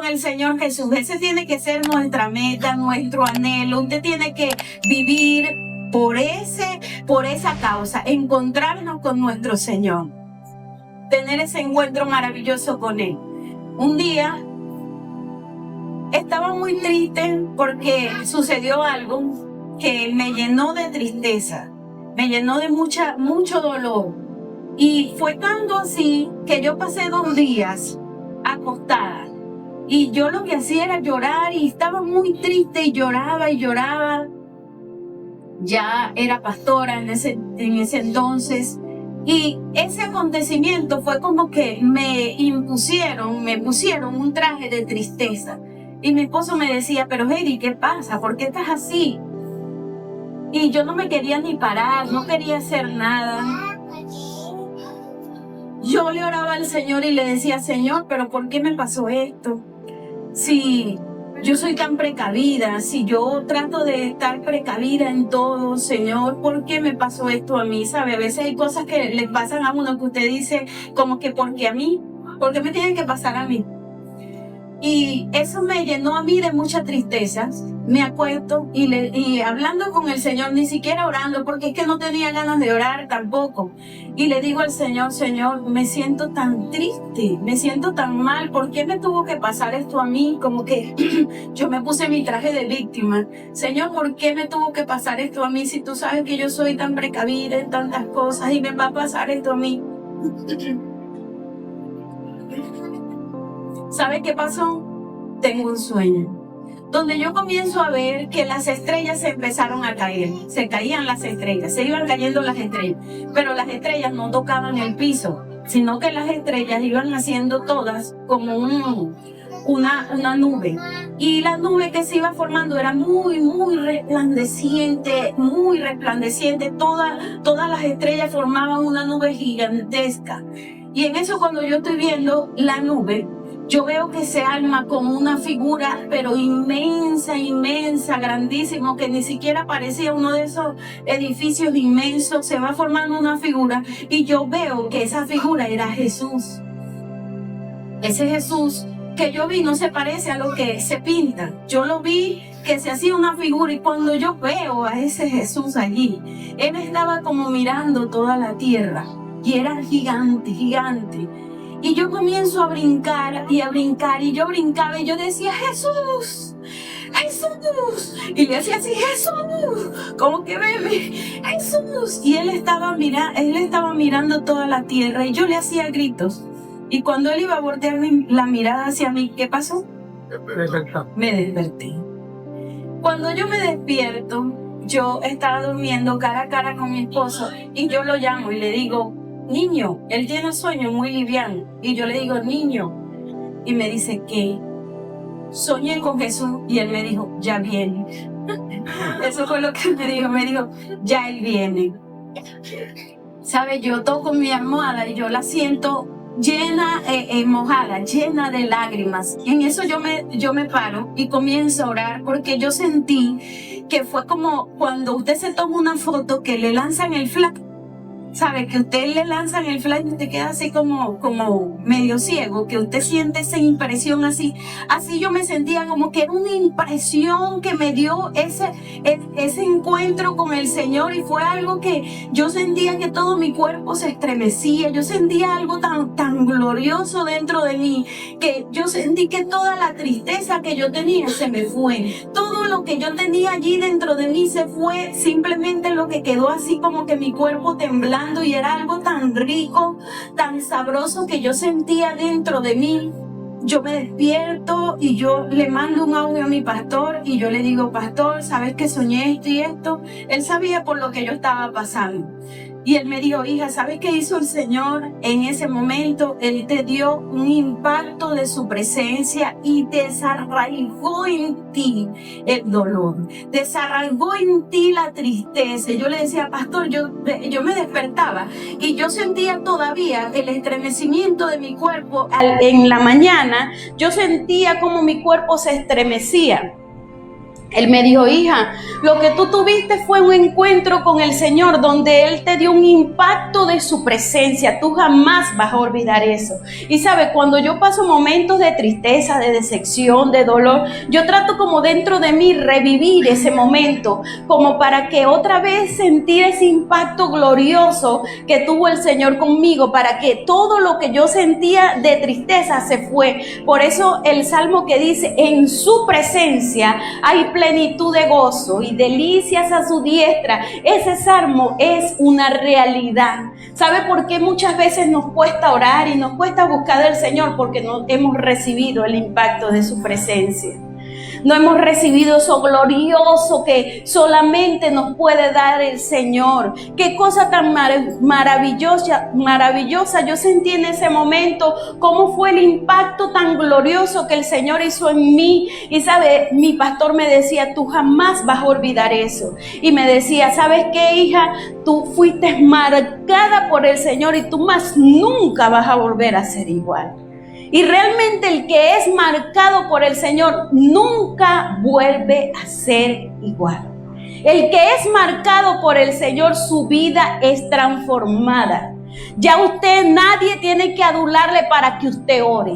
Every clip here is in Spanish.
el Señor Jesús. Ese tiene que ser nuestra meta, nuestro anhelo. Usted tiene que vivir por esa causa, encontrarnos con nuestro Señor, tener ese encuentro maravilloso con Él. Un día estaba muy triste porque sucedió algo que me llenó de tristeza, me llenó de mucho dolor. Y fue tanto así que yo pasé 2 días acostada. Y yo lo que hacía era llorar y estaba muy triste y lloraba y lloraba. Ya era pastora en ese entonces. Y ese acontecimiento fue como que me pusieron un traje de tristeza. Y mi esposo me decía, pero Heidi, ¿qué pasa? ¿Por qué estás así? Y yo no me quería ni parar, no quería hacer nada. Yo le oraba al Señor y le decía, Señor, ¿pero por qué me pasó esto? Si yo soy tan precavida, si yo trato de estar precavida en todo, Señor, ¿por qué me pasó esto a mí? ¿Sabe? A veces hay cosas que le pasan a uno que usted dice como que ¿por qué a mí? ¿Por qué me tienen que pasar a mí? Y eso me llenó a mí de mucha tristeza. Me acuesto y hablando con el Señor, ni siquiera orando, porque es que no tenía ganas de orar tampoco. Y le digo al Señor, Señor, me siento tan triste, me siento tan mal. ¿Por qué me tuvo que pasar esto a mí? Como que yo me puse mi traje de víctima. Señor, ¿por qué me tuvo que pasar esto a mí? Si tú sabes que yo soy tan precavida en tantas cosas y me va a pasar esto a mí. ¿Sabe qué pasó? Tengo un sueño donde yo comienzo a ver que las estrellas se empezaron a caer. Se caían las estrellas, se iban cayendo las estrellas, pero las estrellas no tocaban el piso, sino que las estrellas iban haciendo todas como una nube. Y la nube que se iba formando era muy resplandeciente, muy resplandeciente. Todas las estrellas formaban una nube gigantesca. Y en eso, cuando yo estoy viendo la nube, yo veo que se arma como una figura, pero inmensa, grandísimo, que ni siquiera parecía uno de esos edificios inmensos. Se va formando una figura y yo veo que esa figura era Jesús. Ese Jesús que yo vi no se parece a lo que se pinta. Yo lo vi que se hacía una figura, y cuando yo veo a ese Jesús allí, Él estaba como mirando toda la tierra y era gigante. Y yo comienzo a brincar, y yo brincaba y yo decía, Jesús, y le hacía así, Jesús, como que bebé, Jesús. Y él estaba mirando toda la tierra, y yo le hacía gritos. Y cuando él iba a voltear la mirada hacia mí, ¿qué pasó? Me desperté. Cuando yo me despierto, yo estaba durmiendo cara a cara con mi esposo, y yo lo llamo y le digo, niño, él tiene sueño muy liviano. Y yo le digo, niño. Y me dice, ¿qué? Soñé con Jesús. Y él me dijo, ya viene. Eso fue lo que me dijo, ya él viene. ¿Sabe? Yo toco mi almohada y yo la siento llena, mojada, llena de lágrimas. Y en eso yo me paro y comienzo a orar, porque yo sentí que fue como cuando usted se toma una foto que le lanzan el flash. ¿Sabe? Que usted le lanzan el flash y te queda así como medio ciego, que usted siente esa impresión así. Así yo me sentía, como que era una impresión que me dio ese encuentro con el Señor, y fue algo que yo sentía que todo mi cuerpo se estremecía. Yo sentía algo tan glorioso dentro de mí, que yo sentí que toda la tristeza que yo tenía se me fue. Todo lo que yo tenía allí dentro de mí se fue. Simplemente lo que quedó así como que mi cuerpo temblando, y era algo tan rico, tan sabroso que yo sentía dentro de mí. Yo me despierto y yo le mando un audio a mi pastor y yo le digo, pastor, ¿sabes que soñé esto y esto? Él sabía por lo que yo estaba pasando. Y él me dijo, hija, ¿sabes qué hizo el Señor en ese momento? Él te dio un impacto de su presencia y desarraigó en ti el dolor, desarraigó en ti la tristeza. Yo le decía, pastor, yo me despertaba y yo sentía todavía el estremecimiento de mi cuerpo. En la mañana yo sentía como mi cuerpo se estremecía. Él me dijo: hija, lo que tú tuviste fue un encuentro con el Señor donde Él te dio un impacto de su presencia. Tú jamás vas a olvidar eso. Y sabe, cuando yo paso momentos de tristeza, de decepción, de dolor, yo trato como dentro de mí revivir ese momento, como para que otra vez sentir ese impacto glorioso que tuvo el Señor conmigo, para que todo lo que yo sentía de tristeza se fue. Por eso el salmo que dice: en su presencia hay plenitud de gozo y delicias a su diestra. Ese salmo es una realidad. ¿Sabe por qué muchas veces nos cuesta orar y nos cuesta buscar del Señor? Porque no hemos recibido el impacto de su presencia. No hemos recibido eso glorioso que solamente nos puede dar el Señor. Qué cosa tan maravillosa yo sentí en ese momento, cómo fue el impacto tan glorioso que el Señor hizo en mí. Y sabe, mi pastor me decía: tú jamás vas a olvidar eso. Y me decía: ¿sabes qué, hija? Tú fuiste marcada por el Señor y tú más nunca vas a volver a ser igual. Y realmente el que es marcado por el Señor nunca vuelve a ser igual. El que es marcado por el Señor, su vida es transformada. Ya nadie tiene que adularle para que usted ore.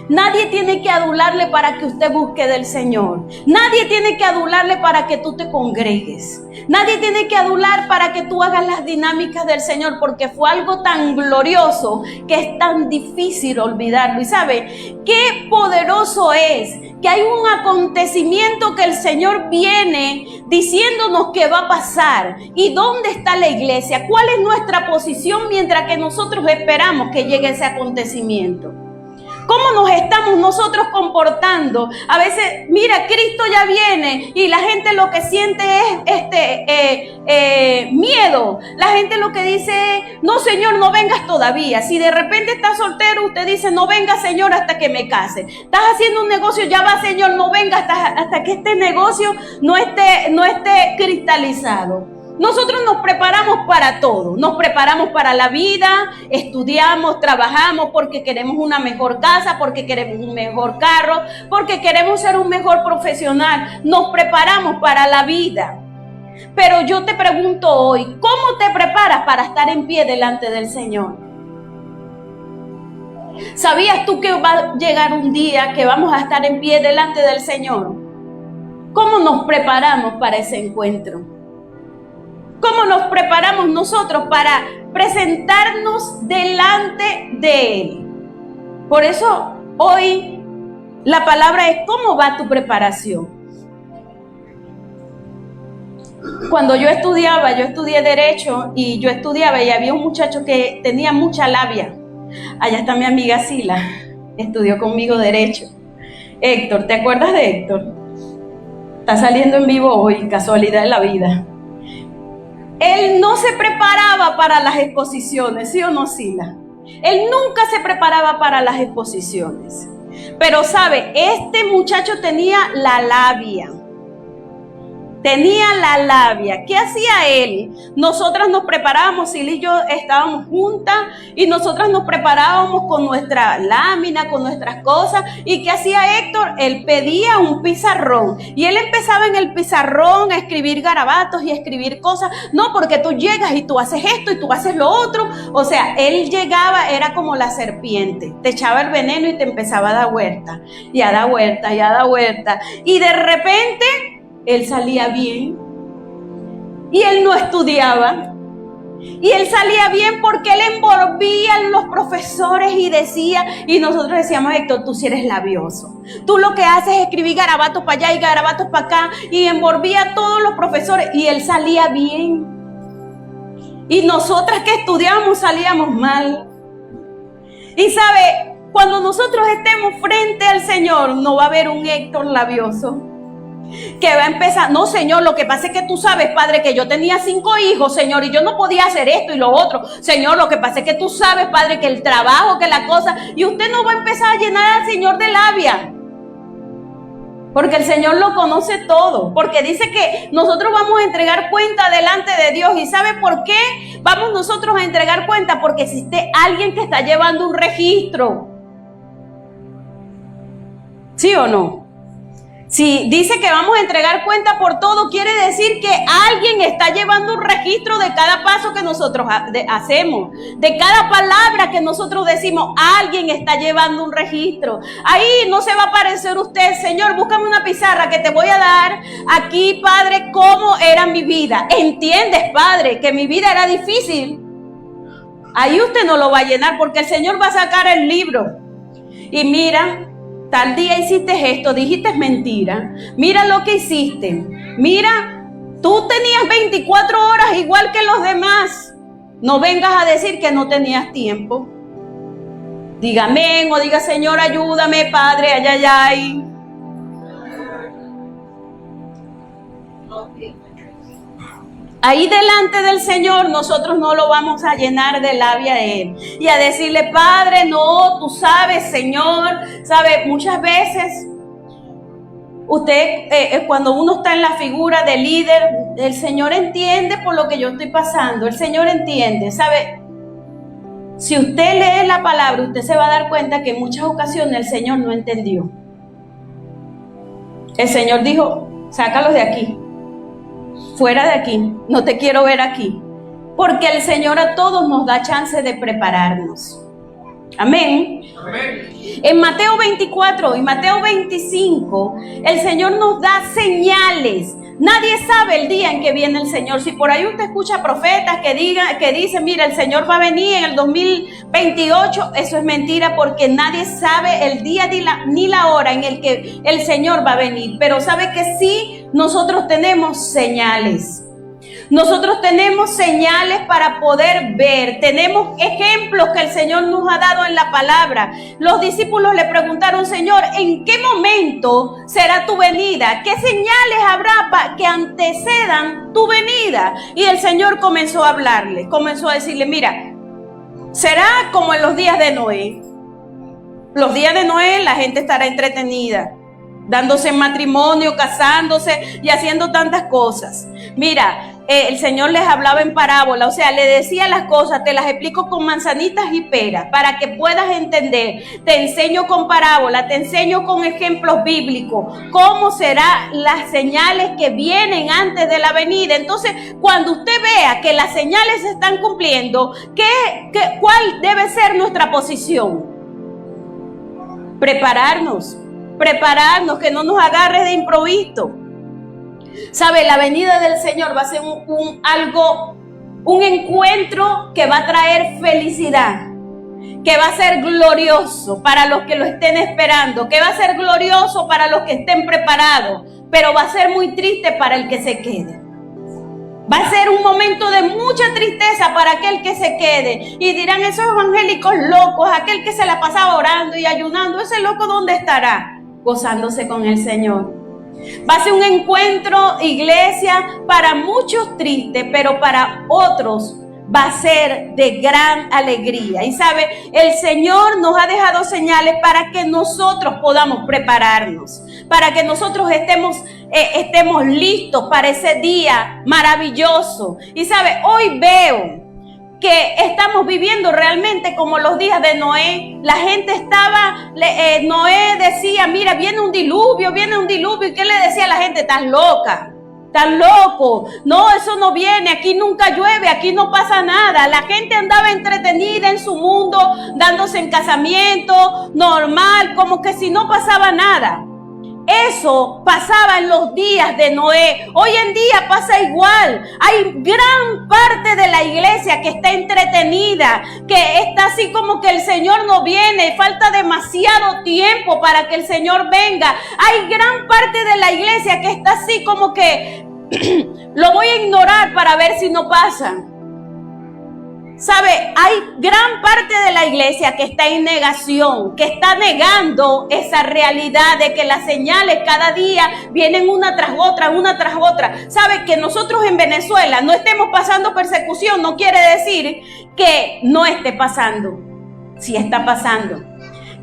Nadie tiene que adularle para que usted busque del Señor. Nadie tiene que adularle para que tú te congregues. Nadie tiene que adular para que tú hagas las dinámicas del Señor, porque fue algo tan glorioso que es tan difícil olvidarlo. Y sabe, qué poderoso es que hay un acontecimiento que el Señor viene diciéndonos que va a pasar. ¿Y dónde está la iglesia? ¿Cuál es nuestra posición mientras que nosotros esperamos que llegue ese acontecimiento? ¿Cómo nos estamos nosotros comportando? A veces, mira, Cristo ya viene y la gente lo que siente es miedo. La gente lo que dice: no, Señor, no vengas todavía. Si de repente estás soltero, usted dice: no venga, Señor, hasta que me case. Estás haciendo un negocio, ya va, Señor, no venga hasta que este negocio no esté cristalizado. Nosotros nos preparamos para todo, nos preparamos para la vida, estudiamos, trabajamos porque queremos una mejor casa, porque queremos un mejor carro, porque queremos ser un mejor profesional. Nos preparamos para la vida. Pero yo te pregunto hoy, ¿cómo te preparas para estar en pie delante del Señor? ¿Sabías tú que va a llegar un día que vamos a estar en pie delante del Señor? ¿Cómo nos preparamos para ese encuentro? ¿Cómo nos preparamos nosotros para presentarnos delante de Él? Por eso hoy la palabra es: ¿cómo va tu preparación? Cuando yo estudié Derecho y había un muchacho que tenía mucha labia. Allá está mi amiga Sila, estudió conmigo Derecho. Héctor, ¿te acuerdas de Héctor? Está saliendo en vivo hoy, casualidad de la vida. Él no se preparaba para las exposiciones, ¿sí o no, Sila? Él nunca se preparaba para las exposiciones. Pero, ¿sabe? Este muchacho tenía la labia. Tenía la labia. ¿Qué hacía él? Nosotras nos preparábamos, Sila y yo estábamos juntas y nosotras nos preparábamos con nuestra lámina, con nuestras cosas. ¿Y qué hacía Héctor? Él pedía un pizarrón y él empezaba en el pizarrón a escribir garabatos y a escribir cosas. No, porque tú llegas y tú haces esto y tú haces lo otro. O sea, él llegaba, era como la serpiente. Te echaba el veneno y te empezaba a dar vuelta. Y a dar vuelta, y a dar vuelta. Y de repente él salía bien y él no estudiaba y él salía bien porque él envolvía a los profesores y decía, y nosotros decíamos: Héctor, tú sí eres labioso, tú lo que haces es escribir garabatos para allá y garabatos para acá, y envolvía a todos los profesores y él salía bien. Y nosotras que estudiamos salíamos mal. Y sabe, cuando nosotros estemos frente al Señor, no va a haber un Héctor labioso que va a empezar: no, Señor, lo que pasa es que tú sabes, Padre, que yo tenía 5 hijos, Señor, y yo no podía hacer esto y lo otro. Señor, lo que pasa es que tú sabes, Padre, que el trabajo, que la cosa, y usted no va a empezar a llenar al Señor de labia, porque el Señor lo conoce todo, porque dice que nosotros vamos a entregar cuenta delante de Dios. ¿Y sabe por qué vamos nosotros a entregar cuenta? Porque existe alguien que está llevando un registro. ¿Sí o no? Si dice que vamos a entregar cuenta por todo, quiere decir que alguien está llevando un registro de cada paso que nosotros hacemos, de cada palabra que nosotros decimos. Alguien está llevando un registro. Ahí no se va a aparecer usted, Señor, búscame una pizarra que te voy a dar aquí, Padre, cómo era mi vida. ¿Entiendes, Padre, que mi vida era difícil? Ahí usted no lo va a llenar, porque el Señor va a sacar el libro. Y mira, tal día hiciste esto, dijiste mentira. Mira lo que hiciste. Mira, tú tenías 24 horas igual que los demás. No vengas a decir que no tenías tiempo. Diga amén o diga Señor, ayúdame, Padre, ay, ay, ay. Ahí delante del Señor nosotros no lo vamos a llenar de labia a Él y a decirle, Padre, no, tú sabes, Señor, sabe, muchas veces usted, cuando uno está en la figura de líder, el Señor entiende por lo que yo estoy pasando, el Señor entiende, sabe. Si usted lee la palabra, usted se va a dar cuenta que en muchas ocasiones el Señor no entendió. El Señor dijo, sácalos de aquí. Fuera de aquí, no te quiero ver aquí, porque el Señor a todos nos da chance de prepararnos. Amén. Amén. En Mateo 24 y Mateo 25, el Señor nos da señales. Nadie sabe el día en que viene el Señor. Si por ahí usted escucha profetas que dicen, mira, el Señor va a venir en el 2028, eso es mentira, porque nadie sabe el día ni la hora en el que el Señor va a venir. Pero sabe que sí, nosotros tenemos señales. Nosotros tenemos señales para poder ver, tenemos ejemplos que el Señor nos ha dado en la palabra. Los discípulos le preguntaron, Señor, ¿en qué momento será tu venida? ¿Qué señales habrá que antecedan tu venida? Y el Señor comenzó a hablarle, comenzó a decirle, mira, será como en los días de Noé. Los días de Noé la gente estará entretenida, dándose en matrimonio, casándose y haciendo tantas cosas. Mira, el Señor les hablaba en parábola, o sea, le decía las cosas, te las explico con manzanitas y peras para que puedas entender. Te enseño con parábola, te enseño con ejemplos bíblicos cómo serán las señales que vienen antes de la venida. Entonces, cuando usted vea que las señales se están cumpliendo, ¿cuál debe ser nuestra posición? Prepararnos, que no nos agarre de improviso. ¿Sabe? La venida del Señor va a ser un encuentro que va a traer felicidad, que va a ser glorioso para los que lo estén esperando, que va a ser glorioso para los que estén preparados, pero va a ser muy triste para el que se quede. Va a ser un momento de mucha tristeza para aquel que se quede. Y dirán, esos evangélicos locos, aquel que se la pasaba orando y ayunando, ese loco, ¿dónde estará? Gozándose con el Señor. Va a ser un encuentro, iglesia, para muchos triste, pero para otros va a ser de gran alegría. Y sabe, el Señor nos ha dejado señales para que nosotros podamos prepararnos, para que nosotros estemos listos para ese día maravilloso. Y sabe, hoy veo que estamos viviendo realmente como los días de Noé. La gente Noé decía, mira, viene un diluvio. ¿Y qué le decía a la gente? Estás loca, estás loco. No, eso no viene, aquí nunca llueve, aquí no pasa nada. La gente andaba entretenida en su mundo, dándose en casamiento, normal, como que si no pasaba nada. Eso pasaba en los días de Noé. Hoy en día pasa igual. Hay gran parte de la iglesia que está entretenida, que está así como que el Señor no viene, falta demasiado tiempo para que el Señor venga. Hay gran parte de la iglesia que está así como que lo voy a ignorar para ver si no pasa. ¿Sabe? Hay gran parte de la iglesia que está en negación, que está negando esa realidad de que las señales cada día vienen una tras otra. ¿Sabe? Que nosotros en Venezuela no estemos pasando persecución no quiere decir que no esté pasando. Sí está pasando.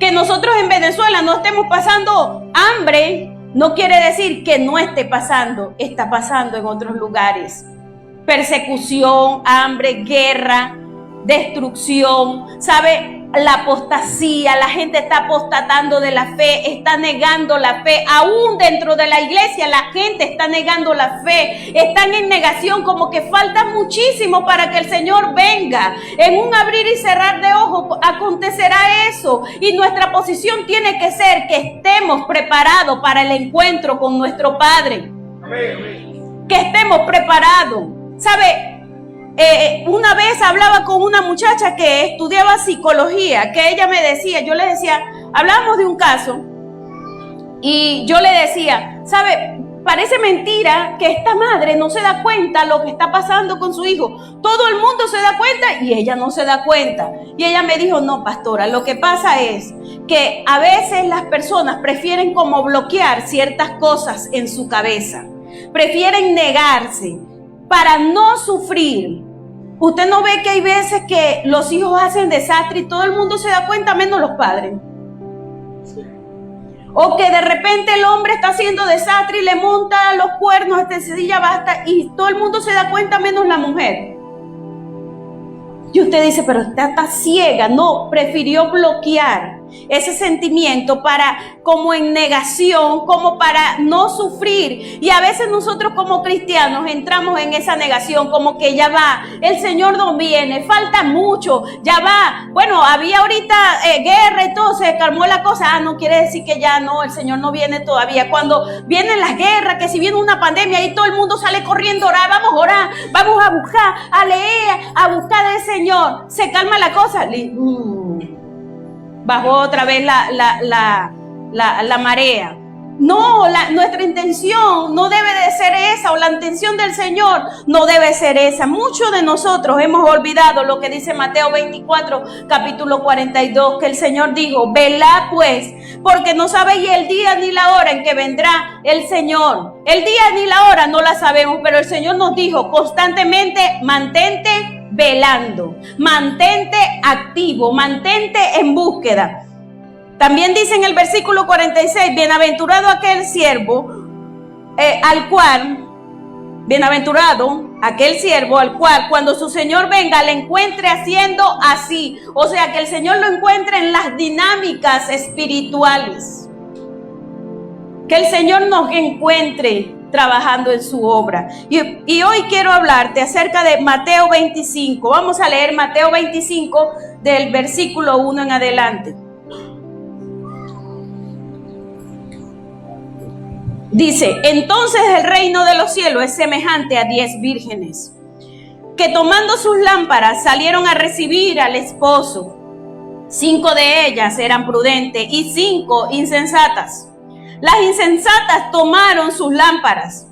Que nosotros en Venezuela no estemos pasando hambre no quiere decir que no esté pasando. Está pasando en otros lugares. Persecución, hambre, guerra, destrucción, ¿sabe? la apostasía, la gente está apostatando de la fe, está negando la fe, aún dentro de la iglesia la gente está negando la fe, están en negación, como que falta muchísimo para que el Señor venga. En un abrir y cerrar de ojos acontecerá eso, y nuestra posición tiene que ser que estemos preparados para el encuentro con nuestro Padre. Que estemos preparados. ¿Sabe? Una vez hablaba con una muchacha que estudiaba psicología, que ella me decía, yo le decía, hablábamos de un caso, y yo le decía, ¿sabe? Parece mentira que esta madre no se da cuenta lo que está pasando con su hijo. Todo el mundo se da cuenta y ella no se da cuenta. Y ella me dijo, no, pastora, lo que pasa es que a veces las personas prefieren como bloquear ciertas cosas en su cabeza. Prefieren negarse para no sufrir. Usted no ve que hay veces que los hijos hacen desastre y todo el mundo se da cuenta, menos los padres. O que de repente el hombre está haciendo desastre y le monta los cuernos, ya basta, y todo el mundo se da cuenta, menos la mujer. Y usted dice, pero está ciega. No, prefirió bloquear ese sentimiento como en negación, como para no sufrir. Y a veces nosotros como cristianos entramos en esa negación, como que ya va, el Señor no viene, falta mucho, ya va. Bueno, había ahorita guerra y todo, se calmó la cosa. No quiere decir que ya no, el Señor no viene todavía. Cuando vienen las guerras, que si viene una pandemia y todo el mundo sale corriendo a orar, vamos a buscar, a leer, a buscar al Señor. Se calma la cosa. Bajó otra vez la marea. No, nuestra intención no debe de ser esa, o la intención del Señor no debe ser esa. Muchos de nosotros hemos olvidado lo que dice Mateo 24, capítulo 42, que el Señor dijo, velad pues, porque no sabéis el día ni la hora en que vendrá el Señor. El día ni la hora no la sabemos, pero el Señor nos dijo constantemente, mantente velando, mantente activo, mantente en búsqueda. También dice en el versículo 46, bienaventurado aquel siervo bienaventurado aquel siervo al cual cuando su Señor venga le encuentre haciendo así. O sea, que el Señor lo encuentre en las dinámicas espirituales. Que el Señor nos encuentre trabajando en su obra. Y hoy quiero hablarte acerca de Mateo 25. Vamos a leer Mateo 25 del versículo 1 en adelante. Dice, entonces el reino de los cielos es semejante a 10 vírgenes, que tomando sus lámparas salieron a recibir al esposo. 5 de ellas eran prudentes y 5 insensatas. Las insensatas tomaron sus lámparas,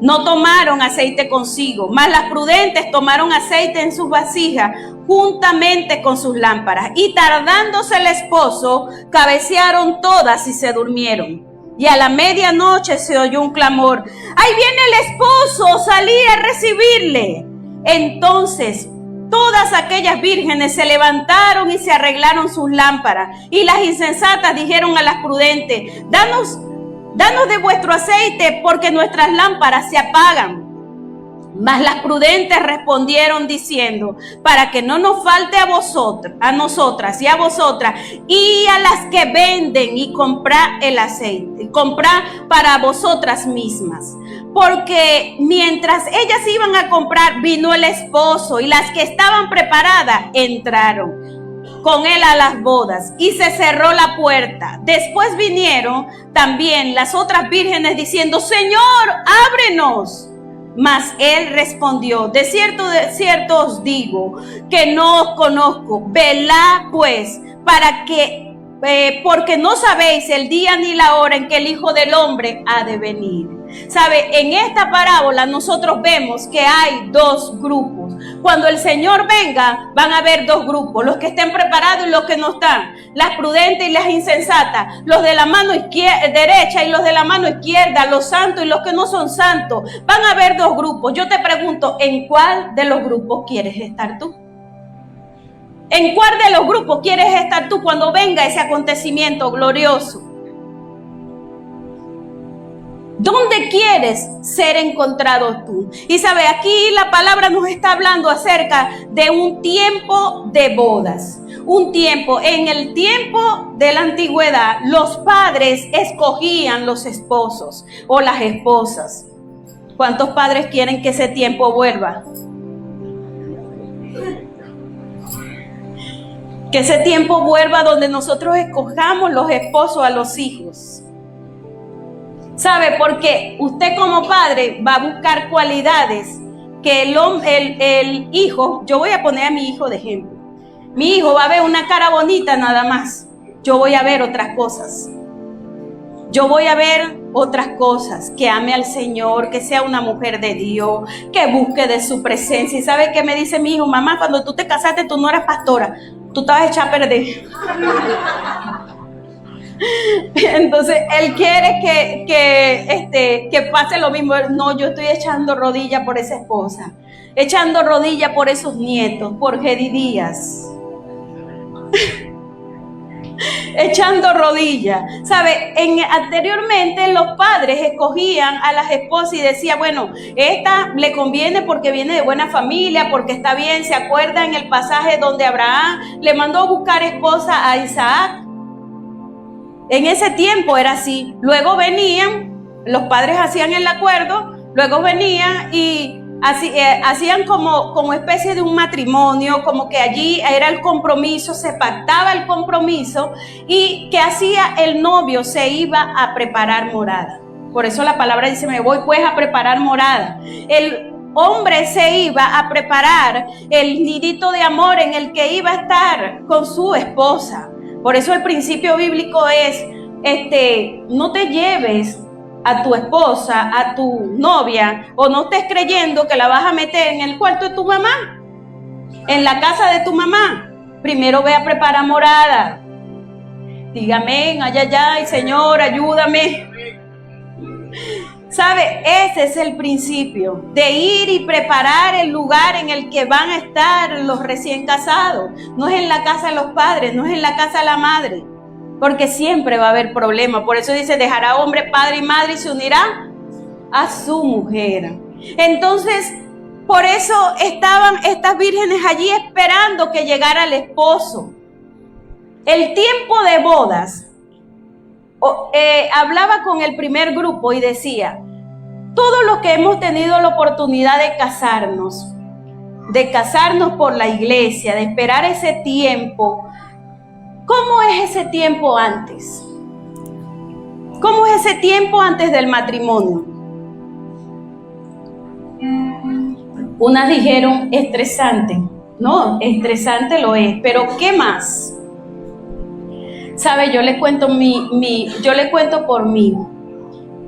no tomaron aceite consigo, mas las prudentes tomaron aceite en sus vasijas juntamente con sus lámparas. Y tardándose el esposo, cabecearon todas y se durmieron. Y a la medianoche se oyó un clamor, ¡ahí viene el esposo! ¡Salí a recibirle! Entonces todas aquellas vírgenes se levantaron y se arreglaron sus lámparas. Y las insensatas dijeron a las prudentes, danos de vuestro aceite, porque nuestras lámparas se apagan. Mas las prudentes respondieron diciendo, para que no nos falte a nosotras y a vosotras, y a las que venden, y comprad el aceite, comprad para vosotras mismas. Porque mientras ellas iban a comprar, vino el esposo, y las que estaban preparadas entraron con él a las bodas, y se cerró la puerta. Después vinieron también las otras vírgenes diciendo, Señor, ábrenos. Mas él respondió, de cierto os digo, que no os conozco. Velad pues, porque no sabéis el día ni la hora en que el Hijo del Hombre ha de venir. ¿Sabe? En esta parábola nosotros vemos que hay dos grupos. Cuando el Señor venga, van a haber dos grupos, los que estén preparados y los que no están, las prudentes y las insensatas, los de la mano derecha y los de la mano izquierda, los santos y los que no son santos. Van a haber dos grupos. Yo te pregunto, ¿en cuál de los grupos quieres estar tú? ¿En cuál de los grupos quieres estar tú cuando venga ese acontecimiento glorioso? ¿Dónde quieres ser encontrado tú? Y sabe, aquí la palabra nos está hablando acerca de un tiempo de bodas. un tiempo. En el tiempo de la antigüedad, los padres escogían los esposos o las esposas. ¿Cuántos padres quieren que ese tiempo vuelva? Que ese tiempo vuelva donde nosotros escojamos los esposos a los hijos. ¿Sabe? Porque usted como padre va a buscar cualidades que el hijo, yo voy a poner a mi hijo de ejemplo. Mi hijo va a ver una cara bonita nada más. Yo voy a ver otras cosas. Yo voy a ver otras cosas, que ame al Señor, que sea una mujer de Dios, que busque de su presencia. ¿Y sabe qué me dice mi hijo? Mamá, cuando tú te casaste tú no eras pastora, tú estabas hecha a perder. Entonces él quiere que pase lo mismo. No, yo estoy echando rodillas por esa esposa, echando rodillas por esos nietos, por Gedi Díaz. Echando rodillas. ¿Sabe? Anteriormente los padres escogían a las esposas y decían, bueno, esta le conviene porque viene de buena familia, porque está bien. ¿Se acuerda en el pasaje donde Abraham le mandó a buscar esposa a Isaac? En ese tiempo era así. Luego venían, los padres hacían el acuerdo, luego venían y hacían como especie de un matrimonio, como que allí era el compromiso, se pactaba el compromiso, y que hacía el novio, se iba a preparar morada. Por eso la palabra dice, me voy pues a preparar morada. El hombre se iba a preparar el nidito de amor en el que iba a estar con su esposa. Por eso el principio bíblico es, no te lleves a tu esposa, a tu novia, o no estés creyendo que la vas a meter en el cuarto de tu mamá, en la casa de tu mamá. Primero ve a preparar morada. Dígame, ay, ay, ay, Señor, ayúdame. ¿Sabe? Ese es el principio, de ir y preparar el lugar en el que van a estar los recién casados. No es en la casa de los padres, no es en la casa de la madre, porque siempre va a haber problemas. Por eso dice, dejará hombre, padre y madre y se unirá a su mujer. Entonces, por eso estaban estas vírgenes allí esperando que llegara el esposo. El tiempo de bodas, hablaba con el primer grupo y decía, todos los que hemos tenido la oportunidad de casarnos por la iglesia, de esperar ese tiempo, ¿cómo es ese tiempo antes? ¿Cómo es ese tiempo antes del matrimonio? Unas dijeron estresante. No, estresante lo es, pero ¿qué más? ¿Sabe? Yo le cuento por mí.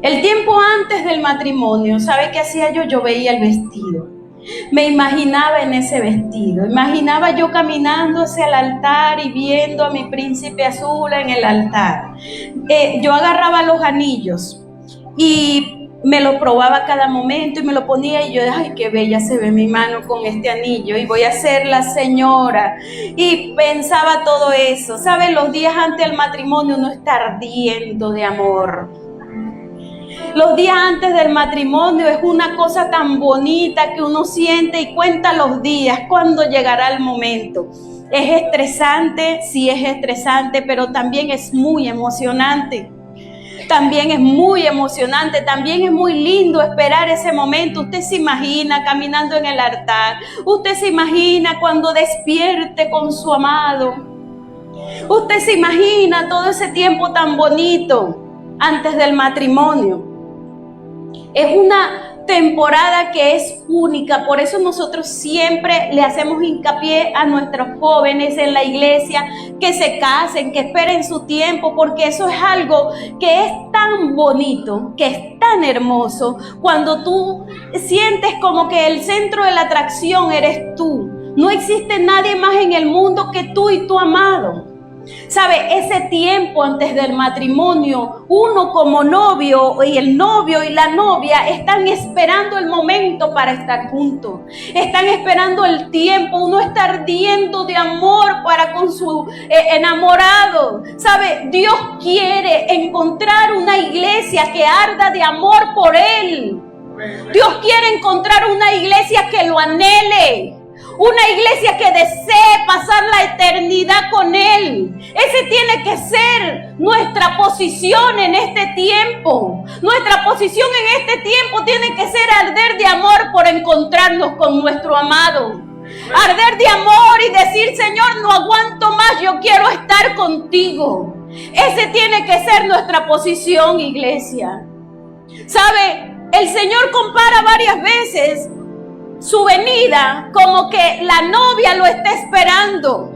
El tiempo antes del matrimonio, ¿sabe qué hacía yo? Yo veía el vestido. Me imaginaba en ese vestido. Imaginaba yo caminando hacia el altar y viendo a mi príncipe azul en el altar. Yo agarraba los anillos y me lo probaba cada momento y me lo ponía y yo, ay, qué bella se ve mi mano con este anillo y voy a ser la señora. Y pensaba todo eso. ¿Sabe? Los días antes del matrimonio uno está ardiendo de amor. Los días antes del matrimonio es una cosa tan bonita que uno siente y cuenta los días cuando llegará el momento. Es estresante, sí es estresante, pero también es muy emocionante. También es muy emocionante, también es muy lindo esperar ese momento. Usted se imagina caminando en el altar, usted se imagina cuando despierte con su amado. Usted se imagina todo ese tiempo tan bonito antes del matrimonio. Es una temporada que es única, por eso nosotros siempre le hacemos hincapié a nuestros jóvenes en la iglesia que se casen, que esperen su tiempo, porque eso es algo que es tan bonito, que es tan hermoso, cuando tú sientes como que el centro de la atracción eres tú. No existe nadie más en el mundo que tú y tu amado. ¿Sabe? Ese tiempo antes del matrimonio, uno como novio y el novio y la novia están esperando el momento para estar juntos. Están esperando el tiempo, uno está ardiendo de amor para con su enamorado. ¿Sabe? Dios quiere encontrar una iglesia que arda de amor por Él. Dios quiere encontrar una iglesia que lo anhele. Una iglesia que desee pasar la eternidad eternidad con Él. Ese tiene que ser nuestra posición en este tiempo. Nuestra posición en este tiempo tiene que ser arder de amor por encontrarnos con nuestro amado. Arder de amor y decir, Señor, no aguanto más, yo quiero estar contigo. Ese tiene que ser nuestra posición, iglesia. ¿Sabe? El Señor compara varias veces su venida como que la novia lo está esperando.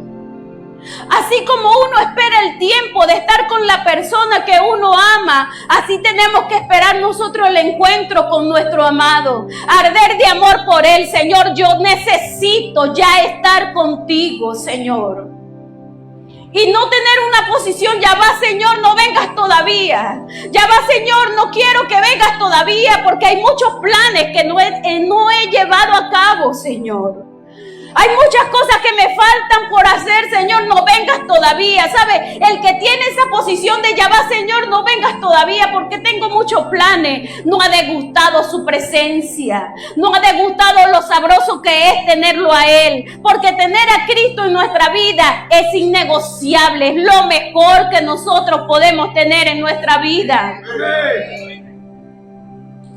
Así como uno espera el tiempo de estar con la persona que uno ama, así tenemos que esperar nosotros el encuentro con nuestro amado. Arder de amor por Él. Señor, yo necesito ya estar contigo, Señor. Y no tener una posición, ya va, Señor, no vengas todavía. Ya va, Señor, no quiero que vengas todavía porque hay muchos planes que no he llevado a cabo, Señor. Hay muchas cosas que me faltan por hacer, Señor, no vengas todavía. ¿Sabe? El que tiene esa posición de ya va, Señor, no vengas todavía porque tengo muchos planes. No ha degustado su presencia. No ha degustado lo sabroso que es tenerlo a Él. Porque tener a Cristo en nuestra vida es innegociable. Es lo mejor que nosotros podemos tener en nuestra vida.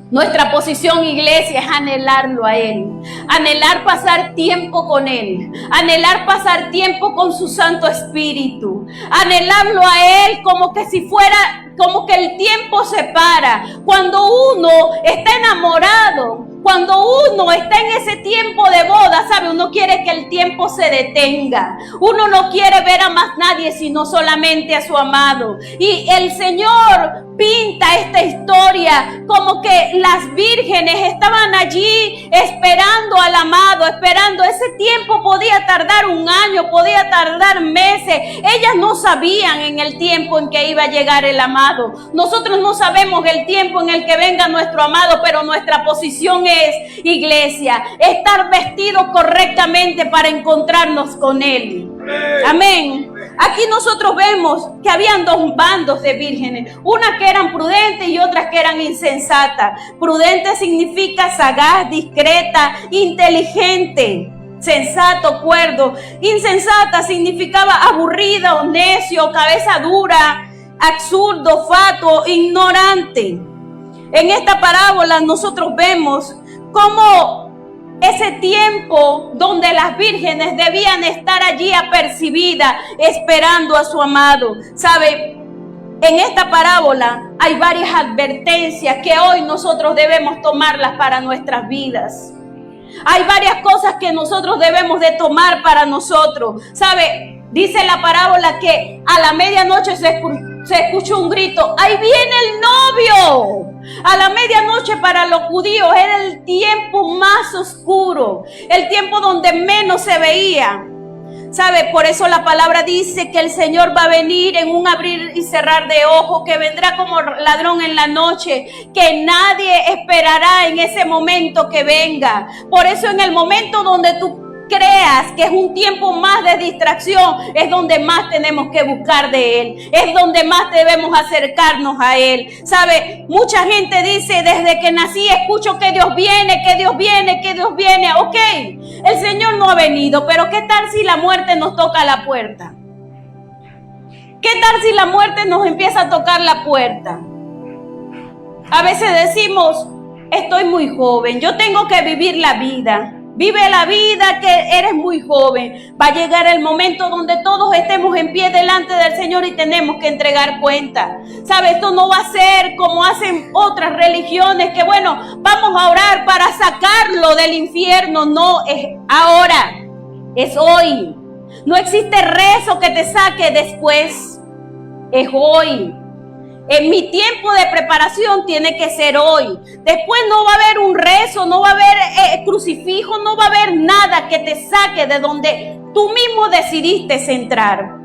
Nuestra posición, iglesia, es anhelarlo a Él, anhelar pasar tiempo con Él, anhelar pasar tiempo con su Santo Espíritu, anhelarlo a Él como que si fuera, como que el tiempo se para. Cuando uno está enamorado, cuando uno está en ese tiempo de boda, ¿sabe? Uno quiere que el tiempo se detenga. Uno no quiere ver a más nadie, sino solamente a su amado. Y el Señor pinta esta historia como que las vírgenes estaban allí esperando al amado, esperando. Ese tiempo podía tardar un año, podía tardar meses. Ellas no sabían en el tiempo en que iba a llegar el amado. Nosotros no sabemos el tiempo en el que venga nuestro amado, pero nuestra posición es, iglesia, estar vestidos correctamente para encontrarnos con Él. Amén. Aquí nosotros vemos que habían dos bandos de vírgenes, unas que eran prudentes y otras que eran insensatas. Prudente significa sagaz, discreta, inteligente, sensato, cuerdo. Insensata significaba aburrida o necio, cabeza dura, absurdo, fatuo, ignorante. En esta parábola nosotros vemos cómo ese tiempo donde las vírgenes debían estar allí apercibidas, esperando a su amado. ¿Sabe? En esta parábola hay varias advertencias que hoy nosotros debemos tomarlas para nuestras vidas. Hay varias cosas que nosotros debemos de tomar para nosotros. ¿Sabe? Dice la parábola que a la medianoche se escuchó un grito: ¡ahí viene el novio! A la medianoche para los judíos era el tiempo más oscuro, el tiempo donde menos se veía. ¿Sabe? Por eso la palabra dice que el Señor va a venir en un abrir y cerrar de ojos, que vendrá como ladrón en la noche, que nadie esperará en ese momento que venga. Por eso en el momento donde tú creas que es un tiempo más de distracción, es donde más tenemos que buscar de Él, es donde más debemos acercarnos a Él. ¿Sabe? Mucha gente dice: desde que nací escucho que Dios viene, que Dios viene, que Dios viene. Ok, el Señor no ha venido, pero ¿qué tal si la muerte nos toca la puerta? ¿Qué tal si la muerte nos empieza a tocar la puerta? A veces decimos: estoy muy joven, yo tengo que vivir la vida. Vive la vida, que eres muy joven. Va a llegar el momento donde todos estemos en pie delante del Señor y tenemos que entregar cuenta. ¿Sabe? Esto no va a ser como hacen otras religiones, que bueno, vamos a orar para sacarlo del infierno. No, es ahora, es hoy. No existe rezo que te saque después. Es hoy. En mi tiempo de preparación tiene que ser hoy. Después no va a haber un rezo, no va a haber crucifijo, no va a haber nada que te saque de donde tú mismo decidiste entrar.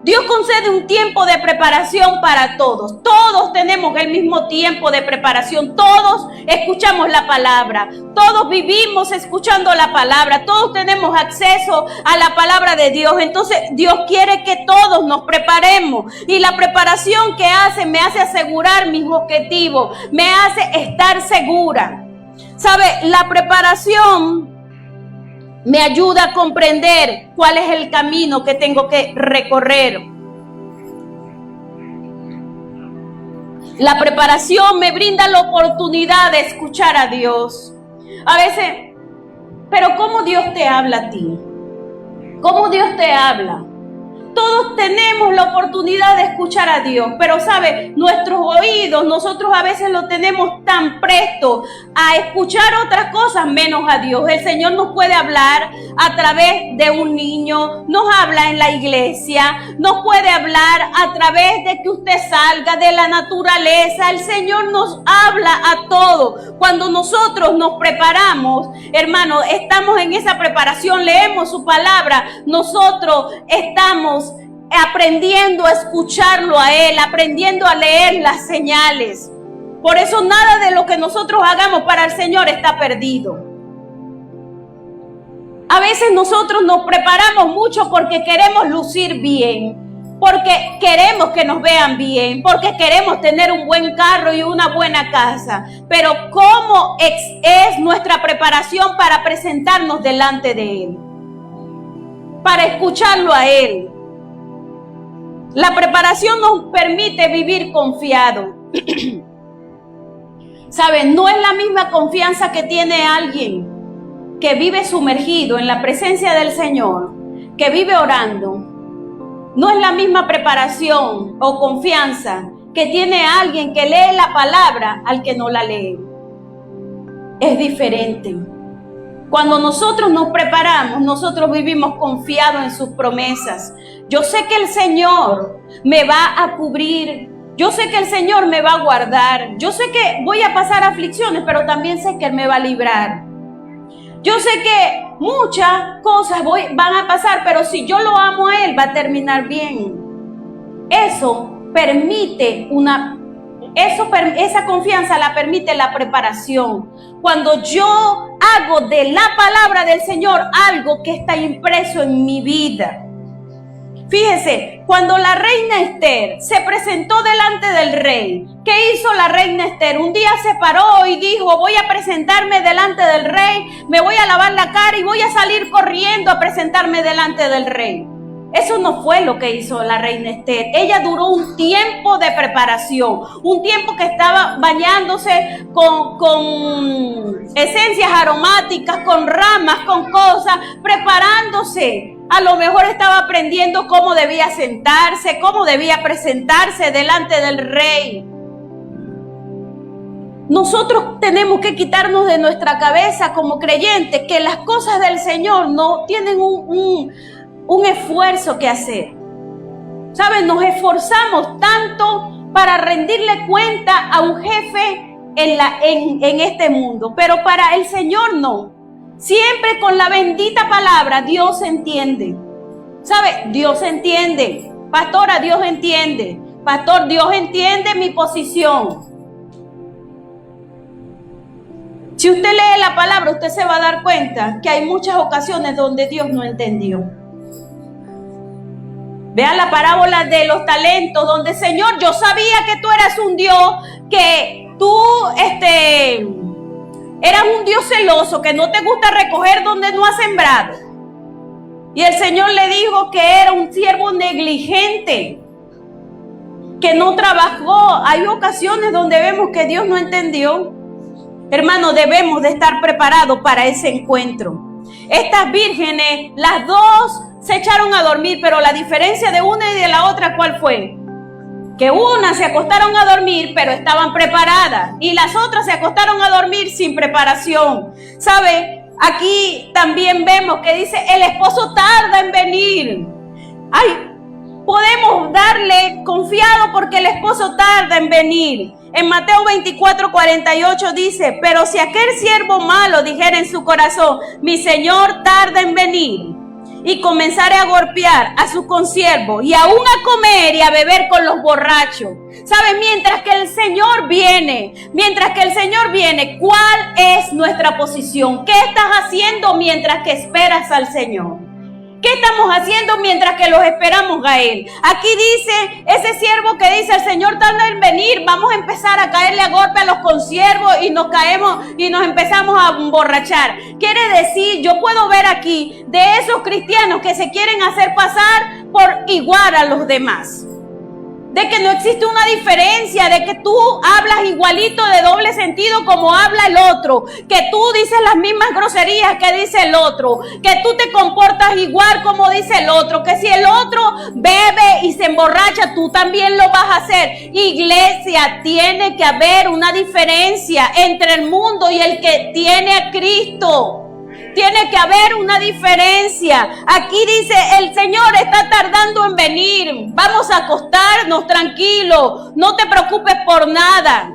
Dios concede un tiempo de preparación para todos. Todos tenemos el mismo tiempo de preparación. Todos escuchamos la palabra. Todos vivimos escuchando la palabra. Todos tenemos acceso a la palabra de Dios. Entonces Dios quiere que todos nos preparemos. Y la preparación que hace me hace asegurar mis objetivos. Me hace estar segura. ¿Sabe? La preparación Me ayuda a comprender cuál es el camino que tengo que recorrer. La preparación me brinda la oportunidad de escuchar a Dios. A veces, pero ¿cómo Dios te habla a ti? ¿Cómo Dios te habla? Todos tenemos la oportunidad de escuchar a Dios, pero ¿sabe? Nuestros oídos, nosotros a veces lo tenemos tan presto a escuchar otras cosas menos a Dios. El Señor nos puede hablar a través de un niño, nos habla en la iglesia, nos puede hablar a través de que usted salga de la naturaleza. El Señor nos habla a todos. Cuando nosotros nos preparamos, hermano, estamos en esa preparación, leemos su palabra, nosotros estamos aprendiendo a escucharlo a Él, aprendiendo a leer las señales. Por eso nada de lo que nosotros hagamos para el Señor está perdido. A veces nosotros nos preparamos mucho porque queremos lucir bien, porque queremos que nos vean bien, porque queremos tener un buen carro y una buena casa. Pero ¿cómo es nuestra preparación para presentarnos delante de Él? Para escucharlo a Él. La preparación nos permite vivir confiado. ¿Saben? No es la misma confianza que tiene alguien que vive sumergido en la presencia del Señor, que vive orando. No es la misma preparación o confianza que tiene alguien que lee la palabra al que no la lee. Es diferente. Cuando nosotros nos preparamos, nosotros vivimos confiados en sus promesas. Yo sé que el Señor me va a cubrir. Yo sé que el Señor me va a guardar. Yo sé que voy a pasar aflicciones, pero también sé que Él me va a librar. Yo sé que muchas cosas van a pasar, pero si yo lo amo a Él, va a terminar bien. Eso permite esa confianza la permite la preparación. Cuando yo hago de la palabra del Señor algo que está impreso en mi vida. Fíjese, cuando la reina Esther se presentó delante del rey, ¿qué hizo la reina Esther? Un día se paró y dijo: voy a presentarme delante del rey, me voy a lavar la cara y voy a salir corriendo a presentarme delante del rey. Eso no fue lo que hizo la reina Esther. Ella duró un tiempo de preparación, un tiempo que estaba bañándose con esencias aromáticas, con ramas, con cosas, preparándose. A lo mejor estaba aprendiendo cómo debía sentarse, cómo debía presentarse delante del rey. Nosotros tenemos que quitarnos de nuestra cabeza como creyentes que las cosas del Señor no tienen un esfuerzo que hacer. ¿Saben? Nos esforzamos tanto para rendirle cuenta a un jefe en este mundo, pero para el Señor no. Siempre con la bendita palabra Dios entiende. ¿Sabe? Dios entiende. Pastora, Dios entiende. Pastor, Dios entiende mi posición. Si usted lee la palabra, usted se va a dar cuenta que hay muchas ocasiones donde Dios no entendió. Vean la parábola de los talentos, donde Señor, yo sabía que tú eras un Dios, que tú eras un Dios celoso, que no te gusta recoger donde no has sembrado. Y el Señor le dijo que era un siervo negligente, que no trabajó. Hay ocasiones donde vemos que Dios no entendió. Hermano, debemos de estar preparados para ese encuentro. Estas vírgenes, las dos se echaron a dormir, pero la diferencia de una y de la otra, ¿cuál fue? Que unas se acostaron a dormir, pero estaban preparadas, y las otras se acostaron a dormir sin preparación. ¿Sabe? Aquí también vemos que dice, el esposo tarda en venir. Ay, podemos darle confiado porque el esposo tarda en venir. En Mateo 24:48 dice, pero si aquel siervo malo dijera en su corazón, mi Señor tarda en venir, y comenzaré a golpear a su consiervo y aún a comer y a beber con los borrachos. ¿Sabe? Mientras que el Señor viene, ¿cuál es nuestra posición? ¿Qué estás haciendo mientras que esperas al Señor? ¿Qué estamos haciendo mientras que los esperamos a Él? Aquí dice, ese siervo que dice, el Señor tarda en venir, vamos a empezar a caerle a golpe a los consiervos y nos caemos y nos empezamos a emborrachar. Quiere decir, yo puedo ver aquí de esos cristianos que se quieren hacer pasar por igual a los demás. De que no existe una diferencia, de que tú hablas igualito de doble sentido como habla el otro, que tú dices las mismas groserías que dice el otro, que tú te comportas igual como dice el otro, que si el otro bebe y se emborracha, tú también lo vas a hacer. Iglesia, tiene que haber una diferencia entre el mundo y el que tiene a Cristo. Tiene que haber una diferencia. Aquí dice, el Señor está tardando en venir. Vamos a acostarnos tranquilos. No te preocupes por nada.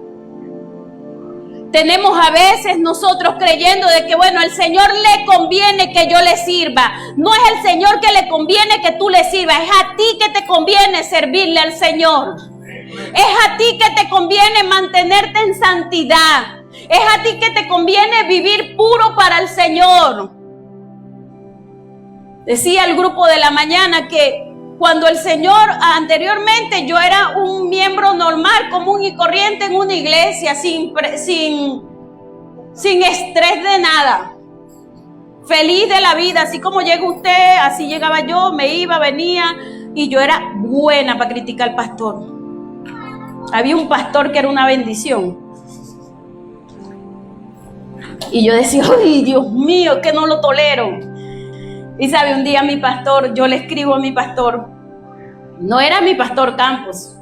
Tenemos a veces nosotros creyendo de que, bueno, al Señor le conviene que yo le sirva. No es el Señor que le conviene que tú le sirvas. Es a ti que te conviene servirle al Señor. Es a ti que te conviene mantenerte en santidad. Es a ti que te conviene vivir puro para el Señor. Decía el grupo de la mañana que cuando el Señor, anteriormente yo era un miembro normal, común y corriente en una iglesia, sin estrés de nada. Feliz de la vida, así como llega usted, así llegaba yo, me iba, venía, y yo era buena para criticar al pastor. Había un pastor que era una bendición. Y yo decía, ¡ay, Dios mío, que no lo tolero! Y sabe, un día mi pastor, yo le escribo a mi pastor, no era mi pastor Campos,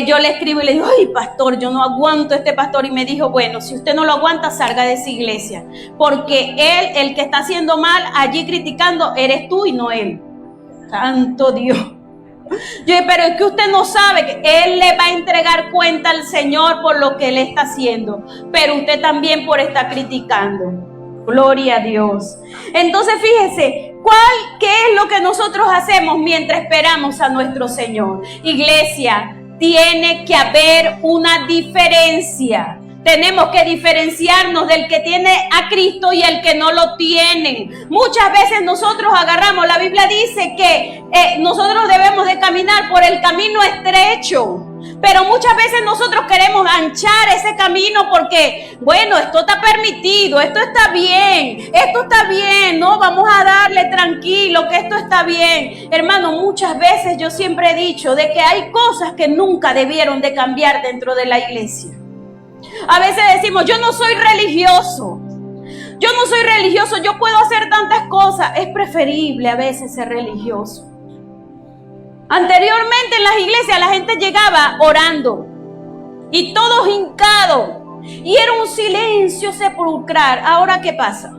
yo le escribo y le digo, ¡ay, pastor, yo no aguanto a este pastor! Y me dijo, bueno, si usted no lo aguanta, salga de esa iglesia, porque él, el que está haciendo mal allí criticando, eres tú y no él. ¡Santo Dios! Yo dije, pero es que usted no sabe que Él le va a entregar cuenta al Señor por lo que Él está haciendo, pero usted también por estar criticando. Gloria a Dios. Entonces fíjese, ¿qué es lo que nosotros hacemos mientras esperamos a nuestro Señor? Iglesia, tiene que haber una diferencia. Tenemos que diferenciarnos del que tiene a Cristo y el que no lo tiene. Muchas veces nosotros agarramos, la Biblia dice que nosotros debemos de caminar por el camino estrecho. Pero muchas veces nosotros queremos anchar ese camino porque, bueno, esto está permitido, esto está bien, no, vamos a darle tranquilo, que esto está bien. Hermano, muchas veces yo siempre he dicho de que hay cosas que nunca debieron de cambiar dentro de la iglesia. A veces decimos, yo no soy religioso, yo puedo hacer tantas cosas. Es preferible a veces ser religioso. Anteriormente en las iglesias la gente llegaba orando y todos hincados y era un silencio sepulcral. ¿Ahora qué pasa?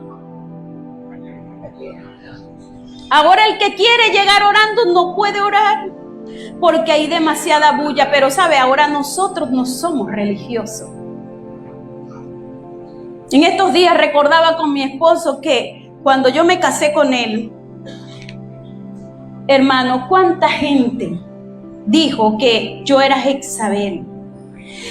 Ahora el que quiere llegar orando no puede orar porque hay demasiada bulla. Pero sabe, ahora nosotros no somos religiosos. En estos días recordaba con mi esposo que cuando yo me casé con él, hermano, cuánta gente dijo que yo era Jezabel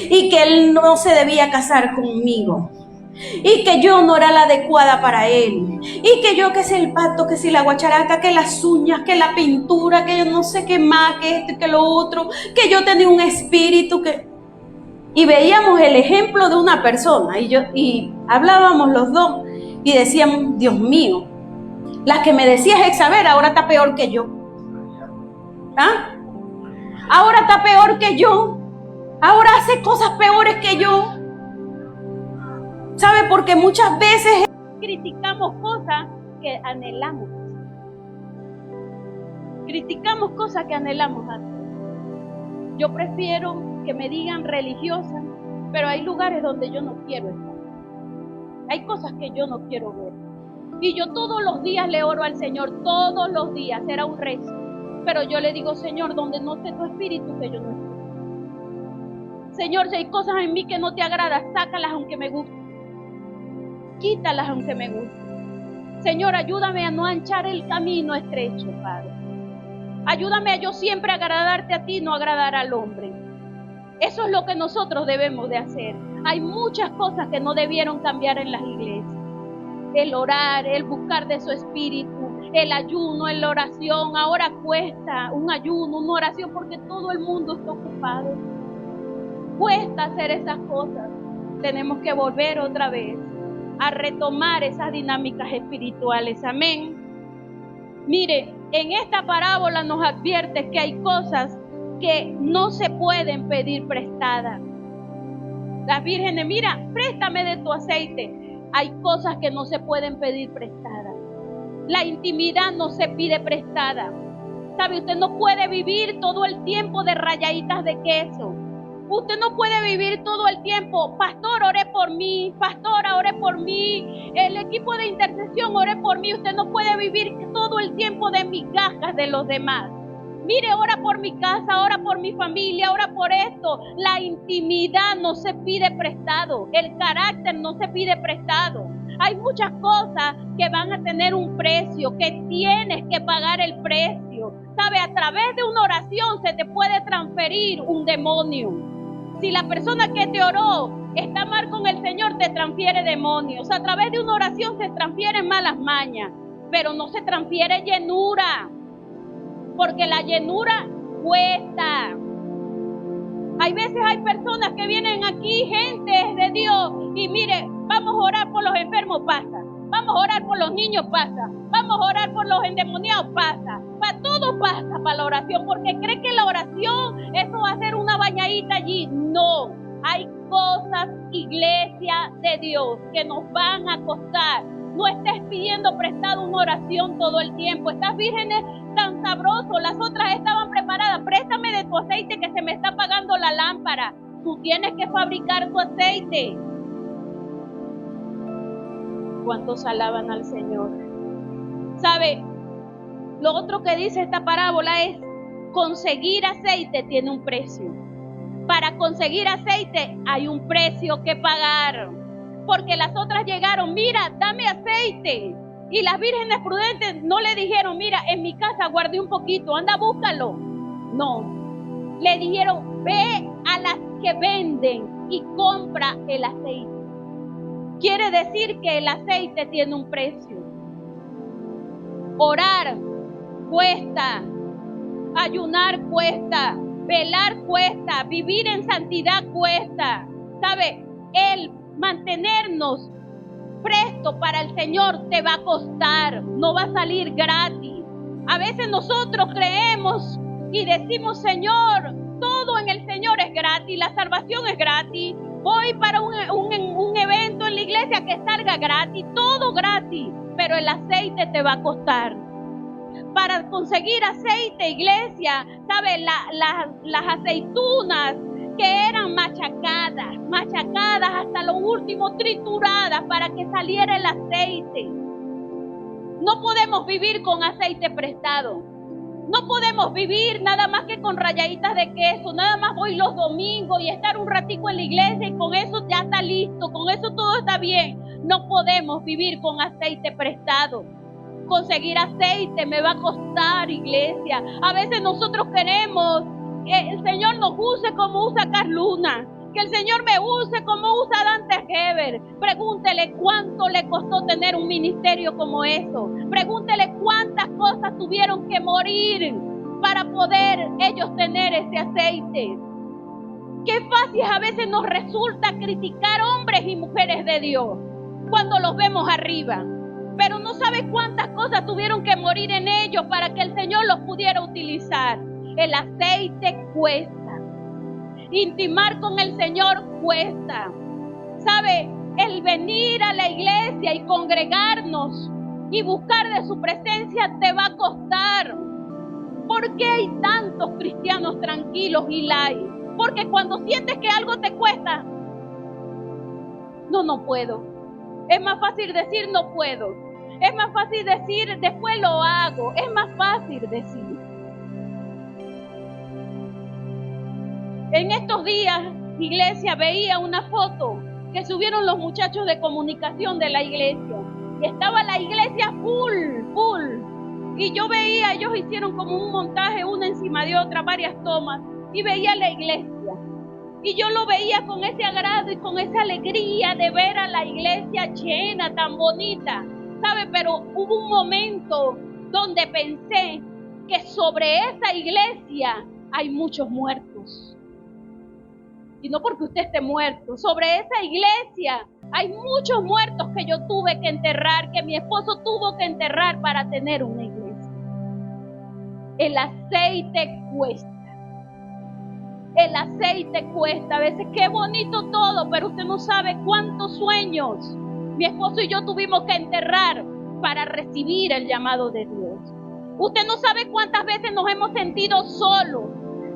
y que él no se debía casar conmigo y que yo no era la adecuada para él y que yo, que si el pacto, que si la guacharaca, que las uñas, que la pintura, que yo no sé qué más, que esto y que lo otro, que yo tenía un espíritu que... Y veíamos el ejemplo de una persona y hablábamos los dos y decíamos, Dios mío, la que me decía Jezabel ahora está peor que yo. ¿Ah? Ahora está peor que yo. Ahora hace cosas peores que yo. ¿Sabe? Porque muchas veces criticamos cosas que anhelamos. Criticamos cosas que anhelamos hacer. Yo prefiero que me digan religiosa, pero hay lugares donde yo no quiero estar. Hay cosas que yo no quiero ver. Y yo todos los días le oro al Señor, todos los días, era un rezo. Pero yo le digo, Señor, donde no esté tu espíritu, que yo no esté. Señor, si hay cosas en mí que no te agradan, sácalas aunque me gusten. Quítalas aunque me gusten. Señor, ayúdame a no anchar el camino estrecho, Padre. Ayúdame a yo siempre agradarte a ti, no agradar al hombre. Eso es lo que nosotros debemos de hacer. Hay muchas cosas que no debieron cambiar en las iglesias. El orar, el buscar de su espíritu, el ayuno, la oración. Ahora cuesta un ayuno, una oración, porque todo el mundo está ocupado. Cuesta hacer esas cosas. Tenemos que volver otra vez a retomar esas dinámicas espirituales. Amén. Mire, en esta parábola nos advierte que hay cosas que no se pueden pedir prestadas. Las vírgenes, mira, préstame de tu aceite. Hay cosas que no se pueden pedir prestadas. La intimidad no se pide prestada. ¿Sabe? Usted no puede vivir todo el tiempo de rayaditas de queso. Usted no puede vivir todo el tiempo, pastor, ore por mí, pastora, ore por mí, el equipo de intercesión, ore por mí. Usted no puede vivir todo el tiempo de migajas de los demás. Mire, ora por mi casa, ora por mi familia, ora por esto. La intimidad no se pide prestado, el carácter no se pide prestado. Hay muchas cosas que van a tener un precio, que tienes que pagar el precio. ¿Sabe? A través de una oración se te puede transferir un demonio. Si la persona que te oró está mal con el Señor, te transfiere demonios. A través de una oración se transfieren malas mañas, pero no se transfiere llenura, porque la llenura cuesta. Hay veces hay personas que vienen aquí, gente de Dios, y mire, vamos a orar por los enfermos, pasa. Vamos a orar por los niños, pasa. Vamos a orar por los endemoniados, pasa. Para todo pasa para la oración, porque cree que la oración, eso va a ser una bañadita allí. No, hay cosas, iglesia de Dios, que nos van a costar. No estés pidiendo prestado una oración todo el tiempo. Estas vírgenes tan sabrosos, las otras estaban preparadas. Préstame de tu aceite que se me está apagando la lámpara. Tú tienes que fabricar tu aceite. ¿Cuántos alaban al Señor? ¿Sabe? Lo otro que dice esta parábola es: conseguir aceite tiene un precio. Para conseguir aceite hay un precio que pagar. Porque las otras llegaron, mira, dame aceite. Y las vírgenes prudentes no le dijeron, mira, en mi casa guardé un poquito, anda, búscalo. No. Le dijeron, ve a las que venden y compra el aceite. Quiere decir que el aceite tiene un precio. Orar cuesta, ayunar cuesta, velar cuesta, vivir en santidad cuesta. ¿Sabe? El mantenernos presto para el Señor te va a costar, no va a salir gratis. A veces nosotros creemos y decimos, Señor, todo en el Señor es gratis, la salvación es gratis. Voy para un evento en la iglesia que salga gratis, todo gratis, pero el aceite te va a costar. Para conseguir aceite, iglesia, ¿sabe? Las aceitunas que eran machacadas hasta lo último, trituradas para que saliera el aceite. No podemos vivir con aceite prestado. No podemos vivir nada más que con rayaditas de queso, nada más voy los domingos y estar un ratico en la iglesia y con eso ya está listo, con eso todo está bien. No podemos vivir con aceite prestado. Conseguir aceite me va a costar, iglesia. A veces nosotros queremos que el Señor nos use como usa Carl Luna, que el Señor me use como usa Dante Gebel. Pregúntele cuánto le costó tener un ministerio como eso. Pregúntele cuántas cosas tuvieron que morir para poder ellos tener ese aceite. Qué fácil a veces nos resulta criticar hombres y mujeres de Dios cuando los vemos arriba, pero no sabe cuántas cosas tuvieron que morir en ellos para que el Señor los pudiera utilizar. El aceite cuesta. Intimar con el Señor cuesta. ¿Sabe? El venir a la iglesia y congregarnos y buscar de su presencia te va a costar. ¿Por qué hay tantos cristianos tranquilos y light? Porque cuando sientes que algo te cuesta, no puedo. Es más fácil decir no puedo. Es más fácil decir después lo hago. Es más fácil decir. En estos días, iglesia, veía una foto que subieron los muchachos de comunicación de la iglesia. Y estaba la iglesia full. Y yo veía, ellos hicieron como un montaje, una encima de otra, varias tomas. Y veía la iglesia. Y yo lo veía con ese agrado y con esa alegría de ver a la iglesia llena, tan bonita. ¿Sabe? Pero hubo un momento donde pensé que sobre esa iglesia hay muchos muertos. Y no porque usted esté muerto, sobre esa iglesia hay muchos muertos que yo tuve que enterrar, que mi esposo tuvo que enterrar para tener una iglesia. El aceite cuesta. El aceite cuesta. A veces qué bonito todo, pero usted no sabe cuántos sueños mi esposo y yo tuvimos que enterrar para recibir el llamado de Dios. Usted no sabe cuántas veces nos hemos sentido solos.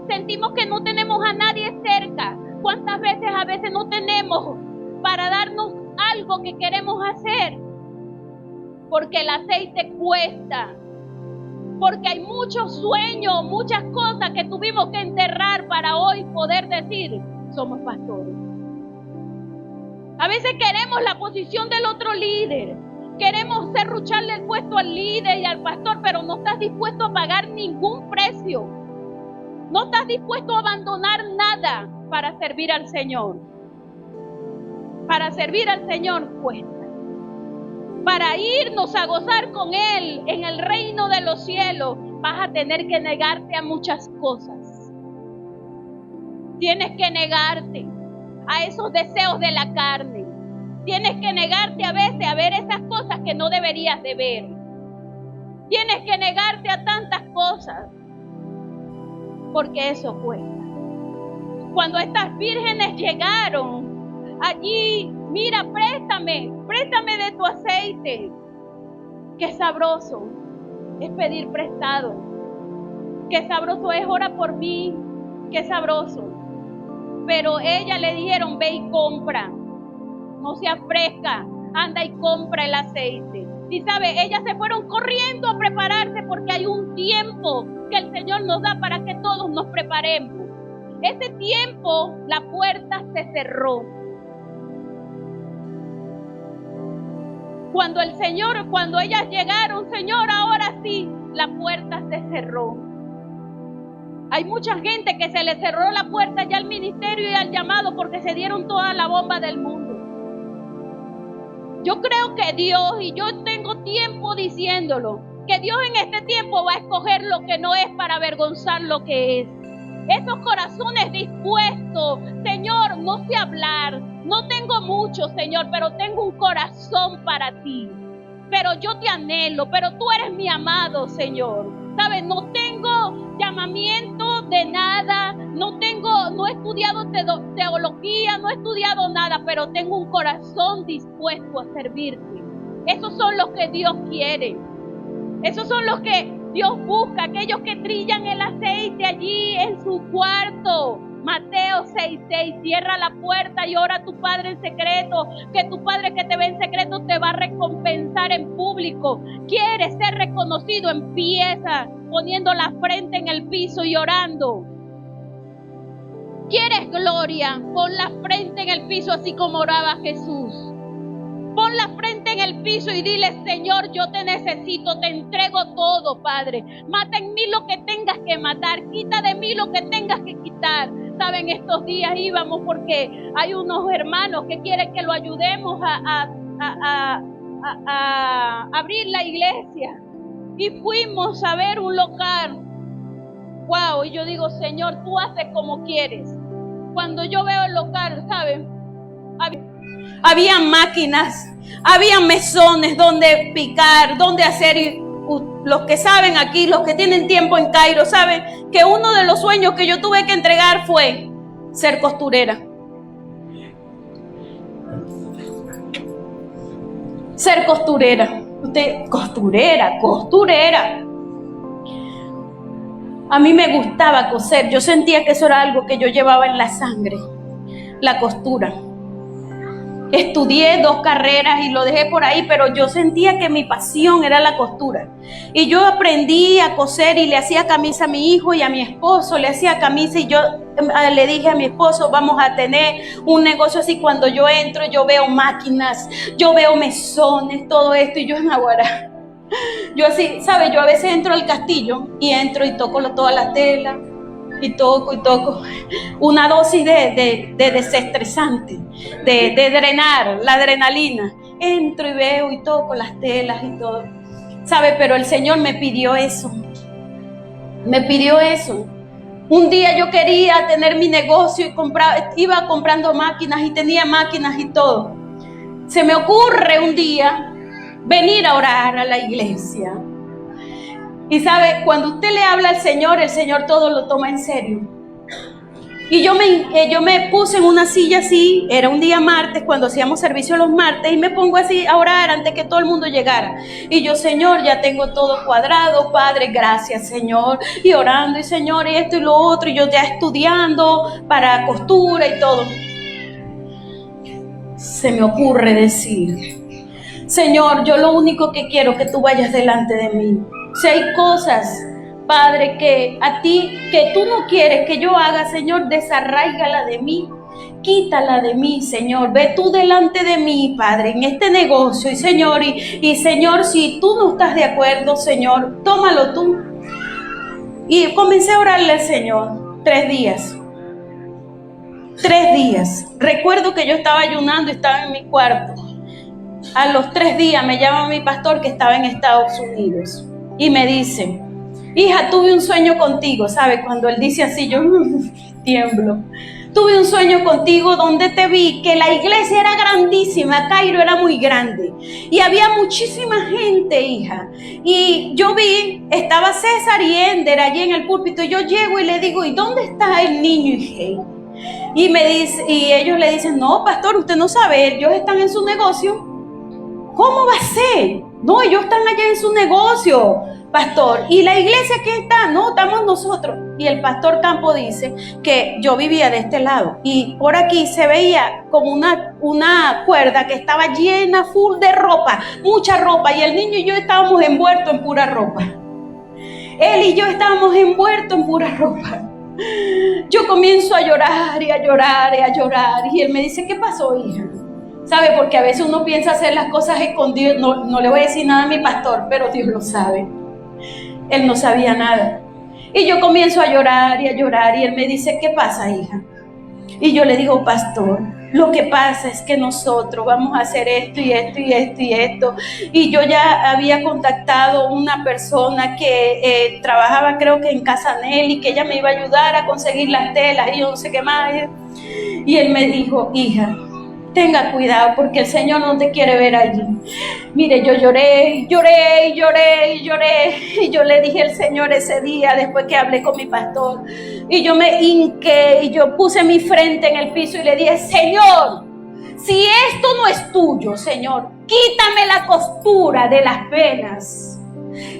Sentimos que no tenemos a nadie cerca. Cuántas veces a veces no tenemos para darnos algo que queremos hacer. Porque el aceite cuesta. Porque hay muchos sueños, muchas cosas que tuvimos que enterrar para hoy poder decir, somos pastores. A veces queremos la posición del otro líder. Queremos serrucharle el puesto al líder y al pastor, pero no estás dispuesto a pagar ningún precio. No estás dispuesto a abandonar nada para servir al Señor. Para servir al Señor cuesta. Para irnos a gozar con Él en el reino de los cielos, vas a tener que negarte a muchas cosas. Tienes que negarte a esos deseos de la carne. Tienes que negarte a veces a ver esas cosas que no deberías de ver. Tienes que negarte a tantas cosas. Porque eso cuesta. Cuando estas vírgenes llegaron allí, mira, préstame de tu aceite. Qué sabroso es pedir prestado. Qué sabroso es orar por mí. Qué sabroso. Pero ellas le dijeron, ve y compra. No seas fresca, anda y compra el aceite. Y sabe, ellas se fueron corriendo a prepararse porque hay un tiempo que el Señor nos da para que todos nos preparemos. Ese tiempo, la puerta se cerró. Cuando ellas llegaron, Señor, ahora sí, la puerta se cerró. Hay mucha gente que se le cerró la puerta ya al ministerio y al llamado porque se dieron toda la bomba del mundo. Yo creo que Dios, y yo tengo tiempo diciéndolo, que Dios en este tiempo va a escoger lo que no es para avergonzar lo que es. Esos corazones dispuestos, Señor, no sé hablar, no tengo mucho, Señor, pero tengo un corazón para ti. Pero yo te anhelo, pero tú eres mi amado, Señor. ¿Sabes? No tengo llamamiento de nada, no he estudiado teología, no he estudiado nada, pero tengo un corazón dispuesto a servirte. Esos son los que Dios quiere. Esos son los que Dios busca, aquellos que trillan el aceite allí en su cuarto. Mateo 6:6, cierra la puerta y ora a tu Padre en secreto, que tu Padre que te ve en secreto te va a recompensar en público. ¿Quieres ser reconocido? Empieza poniendo la frente en el piso y orando. ¿Quieres gloria? Pon la frente en el piso así como oraba Jesús. Pon la frente en el piso y dile, Señor, yo te necesito, te entrego todo, Padre. Mata en mí lo que tengas que matar, quita de mí lo que tengas que quitar. Saben, estos días íbamos porque hay unos hermanos que quieren que lo ayudemos a abrir la iglesia. Y fuimos a ver un local. Wow, y yo digo, Señor, tú haces como quieres. Cuando yo veo el local, ¿saben? Había máquinas, había mesones donde picar, donde hacer. Los que saben aquí, los que tienen tiempo en Cairo, saben que uno de los sueños que yo tuve que entregar fue ser costurera. Ser costurera. Usted, costurera. A mí me gustaba coser. Yo sentía que eso era algo que yo llevaba en la sangre. La costura. Estudié 2 carreras y lo dejé por ahí, pero yo sentía que mi pasión era la costura. Y yo aprendí a coser y le hacía camisa a mi hijo y a mi esposo, le hacía camisa y yo le dije a mi esposo, vamos a tener un negocio así. Cuando yo entro, yo veo máquinas, yo veo mesones, todo esto, y yo en Aguara. Yo así, ¿sabes? Yo a veces entro al castillo y entro y toco toda la tela. Y toco. Una dosis de desestresante, de drenar la adrenalina. Entro y veo y toco las telas y todo. ¿Sabe? Pero el Señor me pidió eso. Me pidió eso. Un día yo quería tener mi negocio y iba comprando máquinas y tenía máquinas y todo. Se me ocurre un día venir a orar a la iglesia. Y sabe, cuando usted le habla al Señor, el Señor todo lo toma en serio. Y yo me puse en una silla así, era un día martes, cuando hacíamos servicio los martes, y me pongo así a orar antes que todo el mundo llegara. Y yo, Señor, ya tengo todo cuadrado, Padre, gracias, Señor. Y orando, y Señor, y esto y lo otro, y yo ya estudiando para costura y todo. Se me ocurre decir, Señor, yo lo único que quiero es que tú vayas delante de mí. Si hay cosas, Padre, que a ti, que tú no quieres que yo haga, Señor, desarráigala de mí, quítala de mí, Señor. Ve tú delante de mí, Padre, en este negocio. Y Señor, Señor, si tú no estás de acuerdo, Señor, tómalo tú. Y comencé a orarle al Señor 3 días. 3 días. Recuerdo que yo estaba ayunando y estaba en mi cuarto. A los 3 días me llama mi pastor que estaba en Estados Unidos y me dice, hija, tuve un sueño contigo. ¿Sabe? Cuando él dice así, yo tiemblo. Tuve un sueño contigo donde te vi que la iglesia era grandísima, Cairo era muy grande y había muchísima gente, hija. Y yo vi, estaba César y Ender allí en el púlpito. Y yo llego y le digo, ¿y dónde está el niño Igey? Y me dice, y ellos le dicen, no, pastor, usted no sabe, ellos están en su negocio. ¿Cómo va a ser? No, ellos están allá en su negocio, pastor. ¿Y la iglesia qué está? No, estamos nosotros. Y el pastor Campo dice que yo vivía de este lado y por aquí se veía como una cuerda que estaba llena, full de ropa, mucha ropa, y el niño y yo estábamos envueltos en pura ropa. Él y yo estábamos envueltos en pura ropa. Yo comienzo a llorar y a llorar y a llorar y él me dice, ¿qué pasó, hija? ¿Sabe? Porque a veces uno piensa hacer las cosas escondidas. No le voy a decir nada a mi pastor, pero Dios lo sabe. Él no sabía nada. Y yo comienzo a llorar y él me dice, ¿qué pasa, hija? Y yo le digo, pastor, lo que pasa es que nosotros vamos a hacer esto y esto y esto y esto. Y yo ya había contactado a una persona que trabajaba creo que en Casanel y que ella me iba a ayudar a conseguir las telas y yo no sé qué más. Y él me dijo, hija, tenga cuidado porque el Señor no te quiere ver allí. Mire, yo lloré. Y yo le dije al Señor ese día, después que hablé con mi pastor, y yo me hinqué y yo puse mi frente en el piso y le dije, Señor, si esto no es tuyo, Señor, quítame la costura de las venas.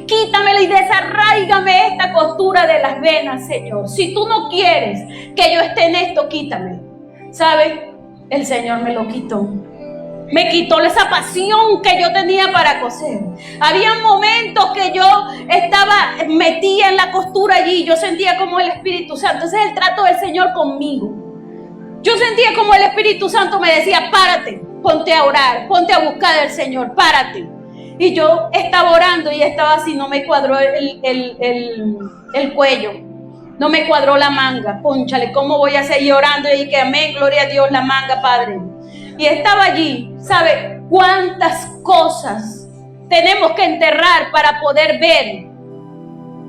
Quítamela y desarráigame esta costura de las venas, Señor. Si tú no quieres que yo esté en esto, quítame. ¿Sabe? El Señor me lo quitó. Me quitó esa pasión que yo tenía para coser. Había momentos que yo estaba metida en la costura allí. Yo sentía como el Espíritu Santo. Ese es el trato del Señor conmigo. Yo sentía como el Espíritu Santo me decía, párate, ponte a orar, ponte a buscar al Señor, párate. Y yo estaba orando y estaba así, no me cuadró el cuello. No me cuadró la manga, pónchale, ¿cómo voy a seguir orando? Y que amén, gloria a Dios, la manga, Padre. Y estaba allí, ¿sabe cuántas cosas tenemos que enterrar para poder ver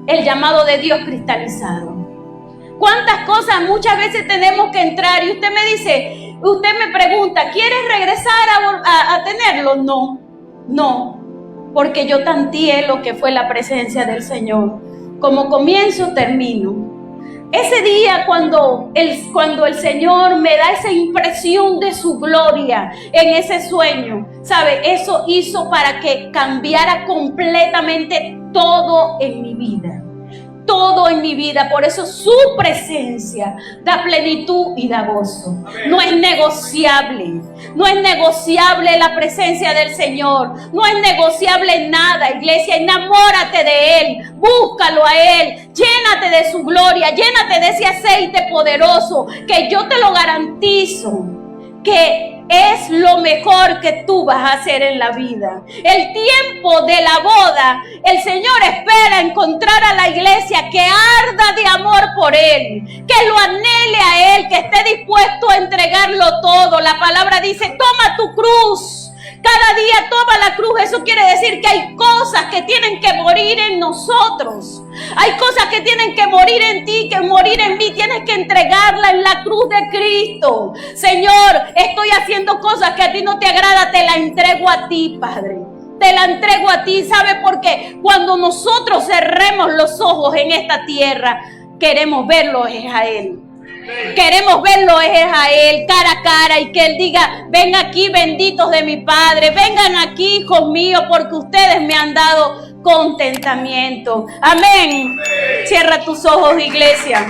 el llamado de Dios cristalizado? ¿Cuántas cosas muchas veces tenemos que entrar? Y usted me dice, usted me pregunta, ¿quieres regresar a tenerlo? No, porque yo tanteé lo que fue la presencia del Señor. Como comienzo, termino. Ese día cuando el Señor me da esa impresión de su gloria en ese sueño, ¿sabe? Eso hizo para que cambiara completamente todo en mi vida. Todo en mi vida. Por eso su presencia da plenitud y da gozo. No es negociable. No es negociable la presencia del Señor. No es negociable nada, iglesia. Enamórate de Él. Búscalo a Él. Llénate de su gloria. Llénate de ese aceite poderoso que yo te lo garantizo que es lo mejor que tú vas a hacer en la vida. El tiempo de la boda, el Señor espera encontrar a la iglesia que arda de amor por Él, que lo anhele a Él, que esté dispuesto a entregarlo todo. La palabra dice, toma tu cruz Cada día toma la cruz. Eso quiere decir que hay cosas que tienen que morir en nosotros. Hay cosas que tienen que morir en ti, que morir en mí. Tienes que entregarla en la cruz de Cristo. Señor, estoy haciendo cosas que a ti no te agrada. Te la entrego a ti, Padre. Te la entrego a ti. ¿Sabe por qué? Cuando nosotros cerremos los ojos en esta tierra, queremos verlo es a Él. Queremos verlo es a Él cara a cara y que Él diga: ven aquí, benditos de mi Padre, vengan aquí, hijos míos, porque ustedes me han dado contentamiento. Amén. Cierra tus ojos, iglesia.